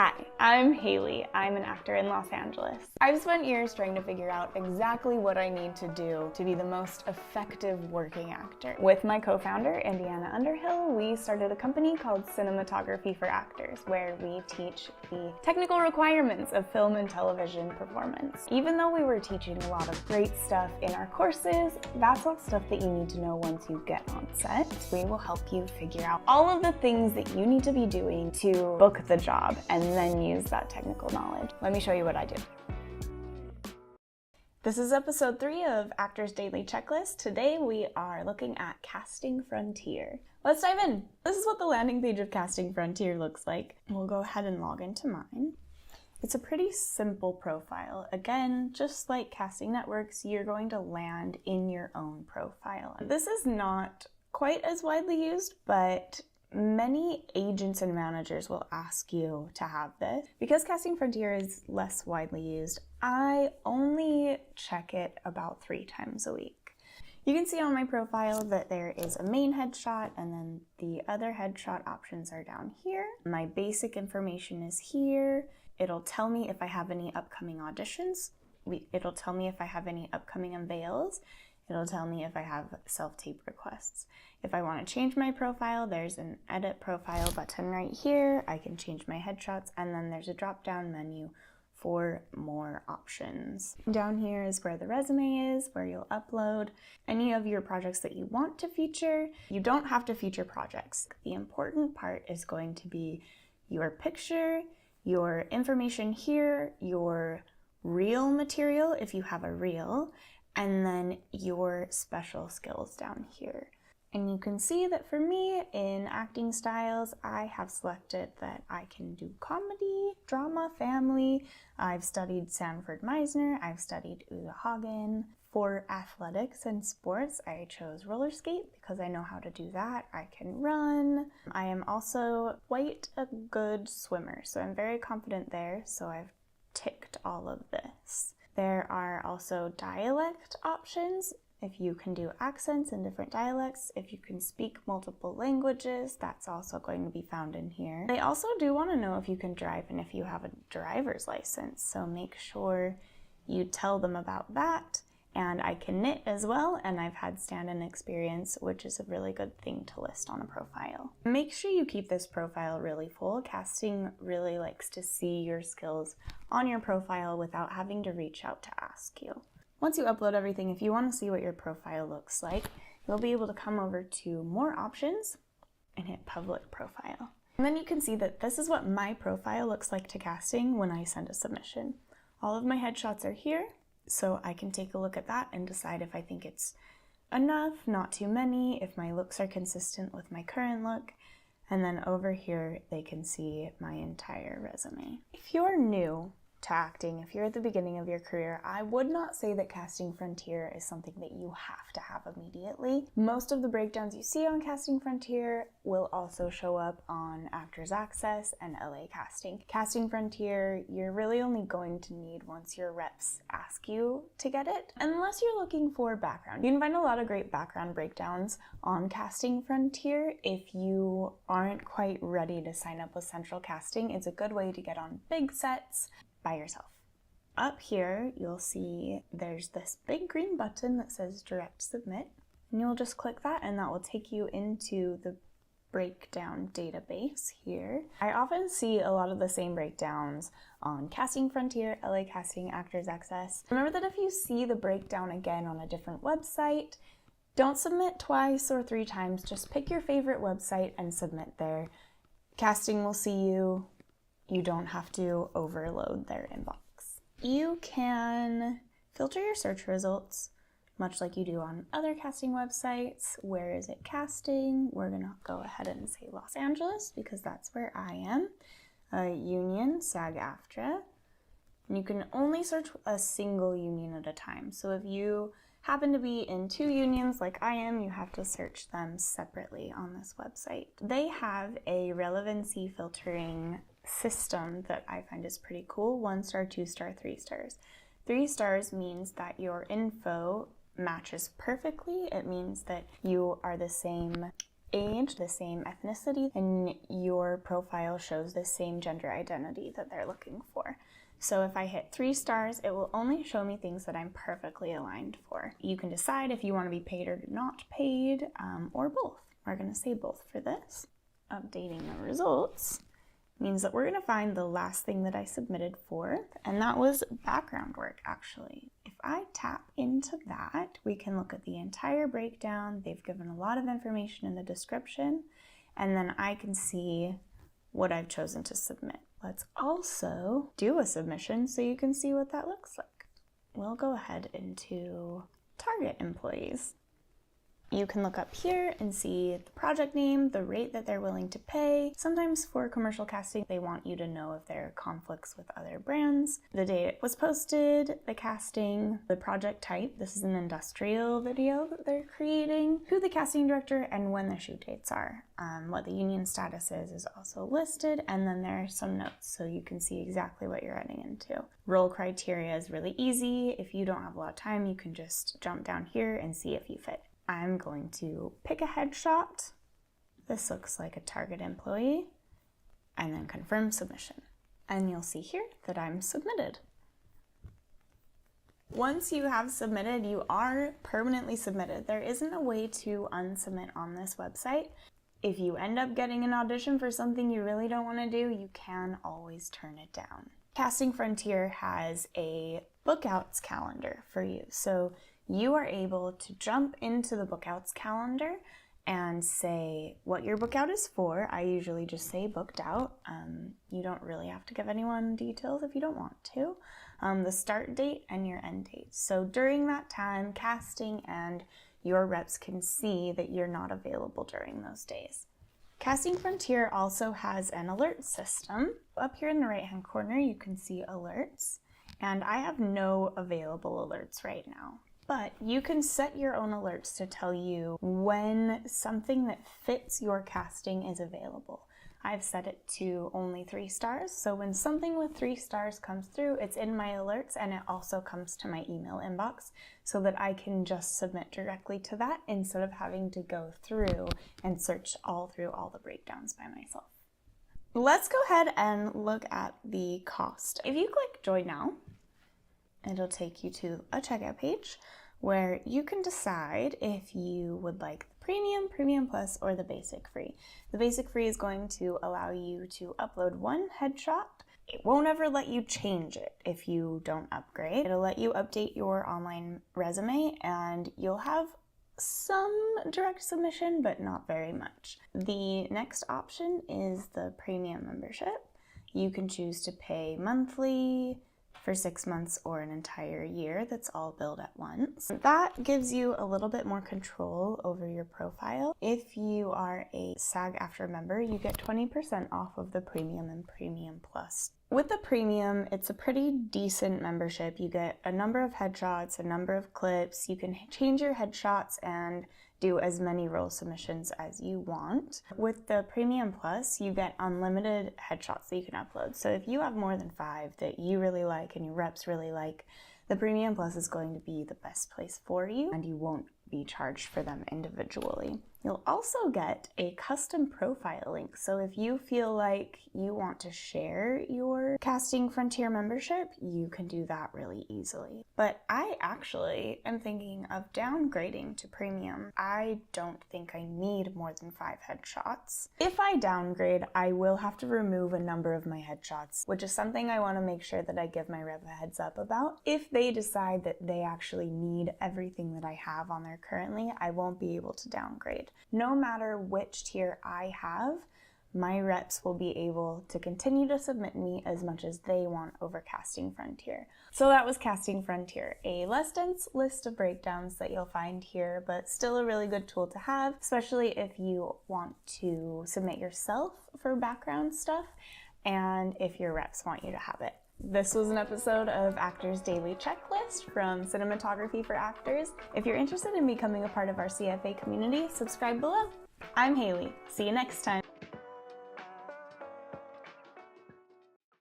Hi, I'm Haeleigh. I'm an actor in Los Angeles. I've spent years trying to figure out exactly what I need to do to be the most effective working actor. With my co-founder, Indeana Underhill, we started a company called Cinematography for Actors, where we teach the technical requirements of film and television performance. Even though we were teaching a lot of great stuff in our courses, that's not stuff that you need to know once you get on set. We will help you figure out all of the things that you need to be doing to book the job and then use that technical knowledge. Let me show you what I do. This is episode 3 of Actors Daily Checklist. Today we are looking at Casting Frontier. Let's dive in. This is what the landing page of Casting Frontier looks like. We'll go ahead and log into mine. It's a pretty simple profile. Again, just like casting networks, you're going to land in your own profile. This is not quite as widely used, but many agents and managers will ask you to have this. Because Casting Frontier is less widely used, I only check it about 3 times a week. You can see on my profile that there is a main headshot and then the other headshot options are down here. My basic information is here. It'll tell me if I have any upcoming auditions. It'll tell me if I have any upcoming unveils. It'll tell me if I have self-tape requests. If I want to change my profile, there's an edit profile button right here. I can change my headshots, and then there's a drop-down menu for more options. Down here is where the resume is, where you'll upload any of your projects that you want to feature. You don't have to feature projects. The important part is going to be your picture, your information here, your reel material if you have a reel, and then your special skills down here. And you can see that for me, in acting styles, I have selected that I can do comedy, drama, family. I've studied Sanford Meisner, I've studied Uta Hagen. For athletics and sports, I chose roller skate because I know how to do that. I can run. I am also quite a good swimmer, so I'm very confident there, so I've ticked all of this. There are also dialect options. If you can do accents in different dialects, if you can speak multiple languages, that's also going to be found in here. They also do want to know if you can drive and if you have a driver's license, so make sure you tell them about that. And I can knit as well, and I've had stand-in experience, which is a really good thing to list on a profile. Make sure you keep this profile really full. Casting really likes to see your skills on your profile without having to reach out to ask you. Once you upload everything, if you want to see what your profile looks like, you'll be able to come over to More Options and hit Public Profile. And then you can see that this is what my profile looks like to casting when I send a submission. All of my headshots are here, so I can take a look at that and decide if I think it's enough, not too many, if my looks are consistent with my current look. And then over here, they can see my entire resume. If you're new to acting, if you're at the beginning of your career, I would not say that Casting Frontier is something that you have to have immediately. Most of the breakdowns you see on Casting Frontier will also show up on Actors Access and LA Casting. Casting Frontier, you're really only going to need once your reps ask you to get it, unless you're looking for background. You can find a lot of great background breakdowns on Casting Frontier. If you aren't quite ready to sign up with Central Casting, it's a good way to get on big sets by yourself. Up here, you'll see there's this big green button that says Direct Submit, and you'll just click that and that will take you into the breakdown database here. I often see a lot of the same breakdowns on Casting Frontier, LA Casting, Actors Access. Remember that if you see the breakdown again on a different website, don't submit twice or 3 times, just pick your favorite website and submit there. Casting will see you. You don't have to overload their inbox. You can filter your search results, much like you do on other casting websites. Where is it casting? We're gonna go ahead and say Los Angeles because that's where I am. Union, SAG-AFTRA. And you can only search a single union at a time. So if you happen to be in 2 unions like I am, you have to search them separately on this website. They have a relevancy filtering system that I find is pretty cool. 1 star, 2 star, 3 stars. 3 stars means that your info matches perfectly. It means that you are the same age, the same ethnicity, and your profile shows the same gender identity that they're looking for. So if I hit 3 stars, it will only show me things that I'm perfectly aligned for. You can decide if you want to be paid or not paid, or both. We're going to say both for this. Updating the results means that we're going to find the last thing that I submitted for, and that was background work, actually. If I tap into that, we can look at the entire breakdown. They've given a lot of information in the description, and then I can see what I've chosen to submit. Let's also do a submission so you can see what that looks like. We'll go ahead into target employees. You can look up here and see the project name, the rate that they're willing to pay. Sometimes for commercial casting, they want you to know if there are conflicts with other brands, the date it was posted, the casting, the project type. This is an industrial video that they're creating, who the casting director, and when the shoot dates are. What the union status is also listed, and then there are some notes so you can see exactly what you're running into. Role criteria is really easy. If you don't have a lot of time, you can just jump down here and see if you fit. I'm going to pick a headshot. This looks like a target employee, and then confirm submission. And you'll see here that I'm submitted. Once you have submitted, you are permanently submitted. There isn't a way to unsubmit on this website. If you end up getting an audition for something you really don't want to do, you can always turn it down. Casting Frontier has a bookouts calendar for you. So you are able to jump into the bookouts calendar and say what your bookout is for. I usually just say booked out. You don't really have to give anyone details if you don't want to. The start date and your end date. So during that time, casting and your reps can see that you're not available during those days. Casting Frontier also has an alert system. Up here in the right-hand corner, you can see alerts, and I have no available alerts right now. But you can set your own alerts to tell you when something that fits your casting is available. I've set it to only 3 stars, so when something with 3 stars comes through, it's in my alerts and it also comes to my email inbox so that I can just submit directly to that instead of having to go through and search through all the breakdowns by myself. Let's go ahead and look at the cost. If you click Join Now, it'll take you to a checkout page where you can decide if you would like the Premium, Premium Plus, or the Basic Free. The Basic Free is going to allow you to upload 1 headshot. It won't ever let you change it if you don't upgrade. It'll let you update your online resume, and you'll have some direct submission, but not very much. The next option is the Premium membership. You can choose to pay monthly, for 6 months, or an entire year. That's all billed at once. That gives you a little bit more control over your profile. If you are a SAG-AFTRA member, you get 20% off of the Premium and Premium Plus. With the Premium, it's a pretty decent membership. You get a number of headshots, a number of clips. You can change your headshots and do as many role submissions as you want. With the Premium Plus, you get unlimited headshots that you can upload. So if you have more than 5 that you really like and your reps really like, the Premium Plus is going to be the best place for you, and you won't be charged for them individually. You'll also get a custom profile link. So if you feel like you want to share your Casting Frontier membership, you can do that really easily. But I actually am thinking of downgrading to Premium. I don't think I need more than 5 headshots. If I downgrade, I will have to remove a number of my headshots, which is something I want to make sure that I give my rep a heads up about. If they decide that they actually need everything that I have on there currently, I won't be able to downgrade. No matter which tier I have, my reps will be able to continue to submit me as much as they want over Casting Frontier. So that was Casting Frontier, a less dense list of breakdowns that you'll find here, but still a really good tool to have, especially if you want to submit yourself for background stuff and if your reps want you to have it. This was an episode of Actors Daily Checklist from Cinematography for Actors. If you're interested in becoming a part of our CFA community, subscribe below. I'm Haeleigh. See you next time.